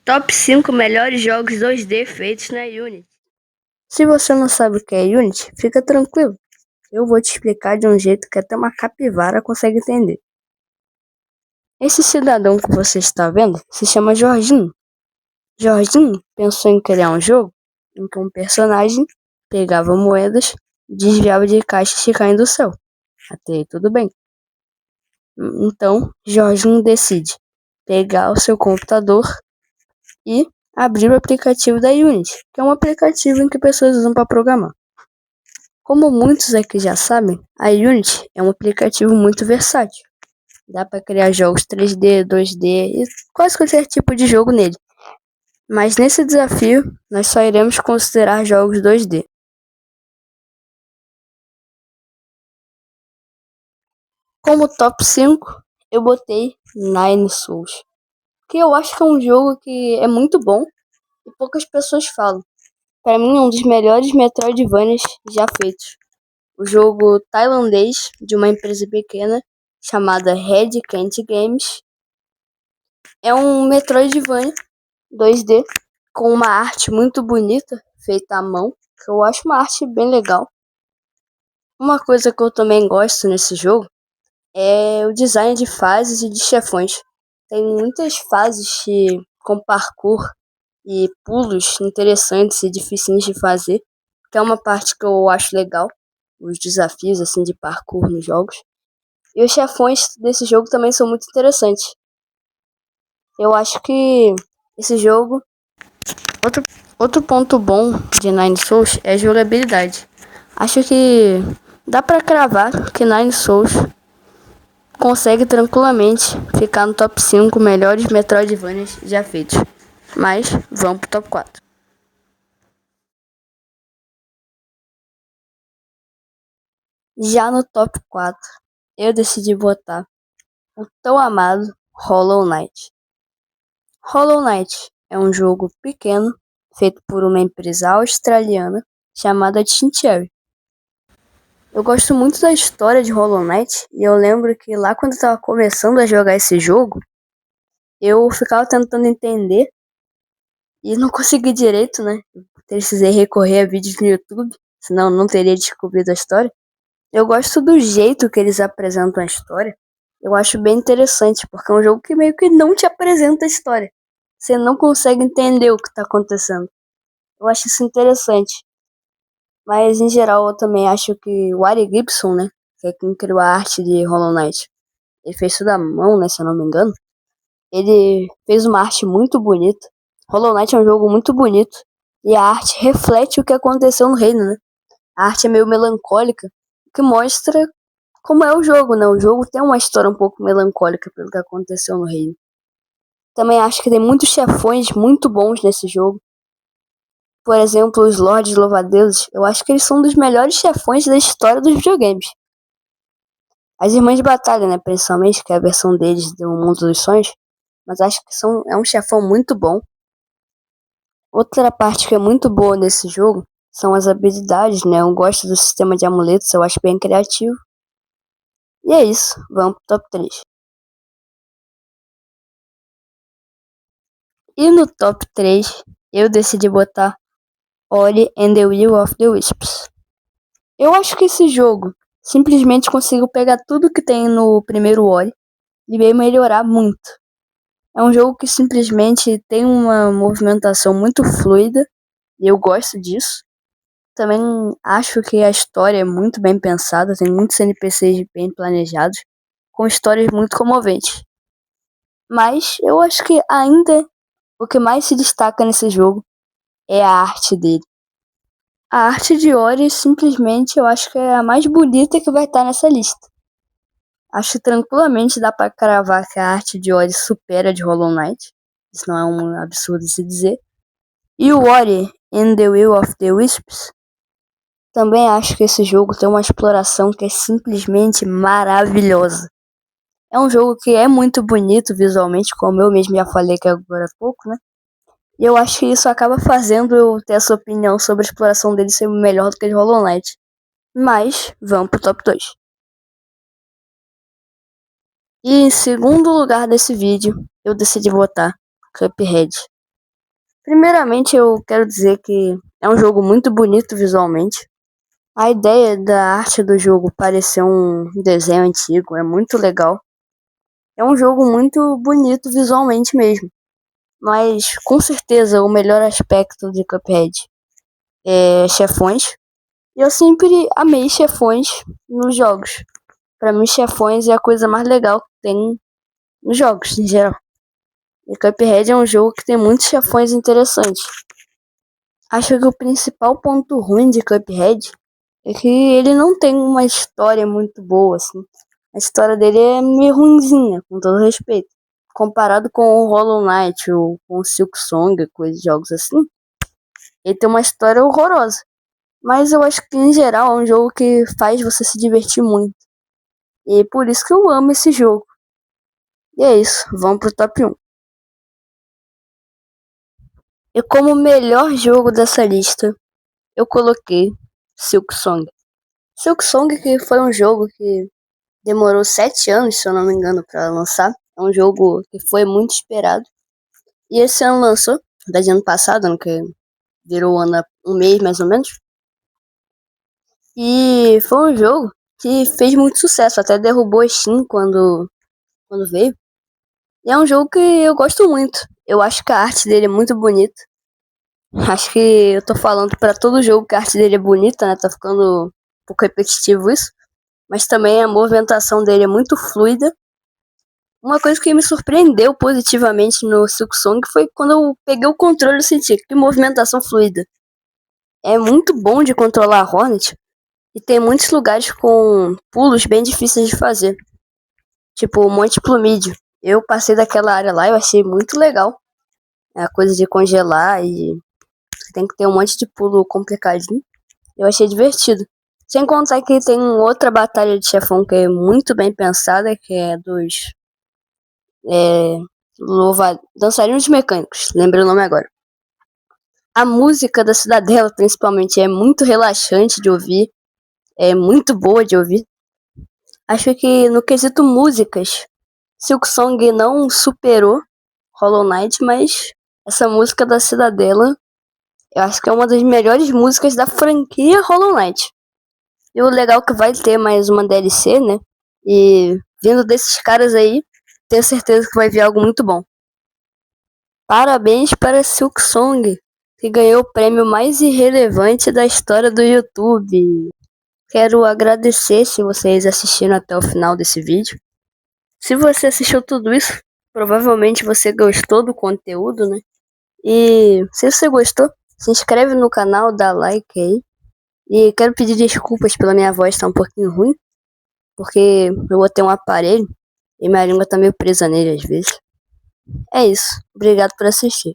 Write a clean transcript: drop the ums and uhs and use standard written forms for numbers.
Top 5 melhores jogos 2D feitos na Unity. Se você não sabe o que é Unity, fica tranquilo. Eu vou te explicar de um jeito que até uma capivara consegue entender. Esse cidadão que você está vendo se chama Jorginho. Jorginho pensou em criar um jogo em que um personagem pegava moedas e desviava de caixas que caem do céu. Até aí tudo bem. Então, Jorginho decide pegar o seu computador e abrir o aplicativo da Unity, que é um aplicativo em que pessoas usam para programar. Como muitos aqui já sabem, a Unity é um aplicativo muito versátil. Dá para criar jogos 3D, 2D e quase qualquer tipo de jogo nele. Mas nesse desafio, nós só iremos considerar jogos 2D. Como top 5, eu botei Nine Souls, que eu acho que é um jogo que é muito bom e poucas pessoas falam. Para mim, é um dos melhores Metroidvanias já feitos. O jogo tailandês de uma empresa pequena chamada Red Cant Games é um Metroidvania 2D com uma arte muito bonita, feita à mão, que eu acho uma arte bem legal. Uma coisa que eu também gosto nesse jogo é o design de fases e de chefões. Tem muitas fases com parkour e pulos interessantes e difíceis de fazer, que é uma parte que eu acho legal, os desafios assim de parkour nos jogos. E os chefões desse jogo também são muito interessantes. Eu acho que esse jogo... Outro ponto bom de Nine Souls é a jogabilidade. Acho que dá pra cravar que Nine Souls consegue tranquilamente ficar no top 5 melhores Metroidvanias já feitos. Mas vamos pro top 4. Já no top 4, eu decidi botar o tão amado Hollow Knight. Hollow Knight é um jogo pequeno feito por uma empresa australiana chamada Team Cherry. Eu gosto muito da história de Hollow Knight e eu lembro que lá quando eu estava começando a jogar esse jogo, eu ficava tentando entender e não consegui direito, né? Precisei recorrer a vídeos no YouTube, senão não teria descobrido a história. Eu gosto do jeito que eles apresentam a história. Eu acho bem interessante, porque é um jogo que meio que não te apresenta a história. Você não consegue entender o que está acontecendo. Eu acho isso interessante. Mas, em geral, eu também acho que o Ari Gibson, né? Que é quem criou a arte de Hollow Knight. Ele fez tudo à mão, né? Se eu não me engano. Ele fez uma arte muito bonita. Hollow Knight é um jogo muito bonito. E a arte reflete o que aconteceu no reino, né? A arte é meio melancólica, o que mostra como é o jogo, né? O jogo tem uma história um pouco melancólica pelo que aconteceu no reino. Também acho que tem muitos chefões muito bons nesse jogo. Por exemplo, os Lordes Louva-a-Deuses, eu acho que eles são um dos melhores chefões da história dos videogames. As Irmãs de Batalha, né, principalmente, que é a versão deles do Mundo dos Sonhos, mas acho que é um chefão muito bom. Outra parte que é muito boa nesse jogo são as habilidades, né? Eu gosto do sistema de amuletos, eu acho bem criativo. E é isso, vamos pro top 3. E no top 3, eu decidi botar Ori and the Will of the Wisps. Eu acho que esse jogo simplesmente conseguiu pegar tudo que tem no primeiro Ori e veio melhorar muito. É um jogo que simplesmente tem uma movimentação muito fluida e eu gosto disso. Também acho que a história é muito bem pensada, tem muitos NPCs bem planejados, com histórias muito comoventes. Mas eu acho que ainda o que mais se destaca nesse jogo é a arte dele. A arte de Ori simplesmente eu acho que é a mais bonita que vai estar nessa lista. Acho que tranquilamente dá pra cravar que a arte de Ori supera a de Hollow Knight. Isso não é um absurdo se dizer. E o Ori and the Will of the Wisps, também acho que esse jogo tem uma exploração que é simplesmente maravilhosa. É um jogo que é muito bonito visualmente, como eu mesmo já falei que agora há pouco, né? E eu acho que isso acaba fazendo eu ter essa opinião sobre a exploração dele ser melhor do que a de Hollow Knight. Mas, vamos pro top 2. E em segundo lugar desse vídeo, eu decidi votar Cuphead. Primeiramente, eu quero dizer que é um jogo muito bonito visualmente. A ideia da arte do jogo parecer um desenho antigo é muito legal. É um jogo muito bonito visualmente mesmo. Mas com certeza o melhor aspecto de Cuphead é chefões. E eu sempre amei chefões nos jogos. Pra mim, chefões é a coisa mais legal que tem nos jogos, em geral. E Cuphead é um jogo que tem muitos chefões interessantes. Acho que o principal ponto ruim de Cuphead é que ele não tem uma história muito boa, assim. A história dele é meio ruinzinha, com todo respeito. Comparado com o Hollow Knight ou com o Silk Song, coisas de jogos assim, ele tem uma história horrorosa. Mas eu acho que, em geral, é um jogo que faz você se divertir muito. E é por isso que eu amo esse jogo. E é isso, vamos pro top 1. E como melhor jogo dessa lista, eu coloquei Silk Song. Silk Song que foi um jogo que demorou 7 anos, se eu não me engano, para lançar. É um jogo que foi muito esperado. E esse ano lançou, desde ano passado, ano que virou ano, um mês mais ou menos. E foi um jogo que fez muito sucesso, até derrubou a Steam quando veio. E é um jogo que eu gosto muito. Eu acho que a arte dele é muito bonita. Acho que eu tô falando pra todo jogo que a arte dele é bonita, né? Tá ficando um pouco repetitivo isso. Mas também a movimentação dele é muito fluida. Uma coisa que me surpreendeu positivamente no Silk Song foi quando eu peguei o controle e senti que movimentação fluida. É muito bom de controlar a Hornet e tem muitos lugares com pulos bem difíceis de fazer. Tipo o Monte Plumídio. Eu passei daquela área lá e eu achei muito legal. É a coisa de congelar e tem que ter um monte de pulo complicadinho. Eu achei divertido. Sem contar que tem outra batalha de chefão que é muito bem pensada, que é dos dançarinos mecânicos. Lembrei o nome agora. A música da Cidadela, principalmente, é muito relaxante de ouvir. É muito boa de ouvir. Acho que no quesito músicas, Silk Song não superou Hollow Knight, mas essa música da Cidadela, eu acho que é uma das melhores músicas da franquia Hollow Knight. E o legal é que vai ter mais uma DLC, né? E vindo desses caras aí, tenho certeza que vai vir algo muito bom. Parabéns para Silk Song, que ganhou o prêmio mais irrelevante da história do YouTube. Quero agradecer se vocês assistiram até o final desse vídeo. Se você assistiu tudo isso, provavelmente você gostou do conteúdo, né? E se você gostou, se inscreve no canal, dá like aí. E quero pedir desculpas pela minha voz estar um pouquinho ruim, porque eu vou ter um aparelho e minha língua tá meio presa nele às vezes. É isso. Obrigado por assistir.